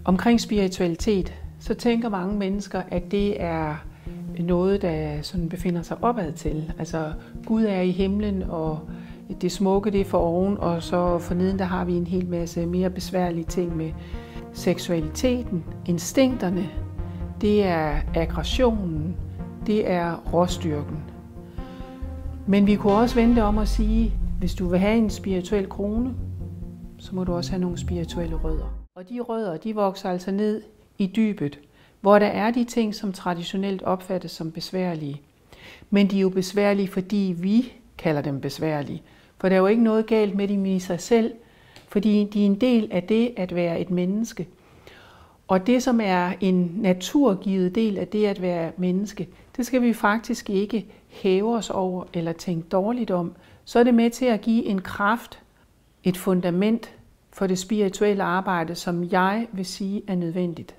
Omkring spiritualitet, så tænker mange mennesker, at det er noget, der sådan befinder sig opad til. Altså, Gud er i himlen, og det smukke det er for oven, og så forneden der har vi en hel masse mere besværlige ting med seksualiteten, instinkterne, det er aggressionen, det er råstyrken. Men vi kunne også vende om at sige, hvis du vil have en spirituel krone, så må du også have nogle spirituelle rødder. Og de rødder, de vokser altså ned i dybet, hvor der er de ting, som traditionelt opfattes som besværlige. Men de er jo besværlige, fordi vi kalder dem besværlige. For der er jo ikke noget galt med dem i sig selv, fordi de er en del af det at være et menneske. Og det, som er en naturgivet del af det at være menneske, det skal vi faktisk ikke hæve os over eller tænke dårligt om. Så er det med til at give en kraft, et fundament for det spirituelle arbejde, som jeg vil sige er nødvendigt.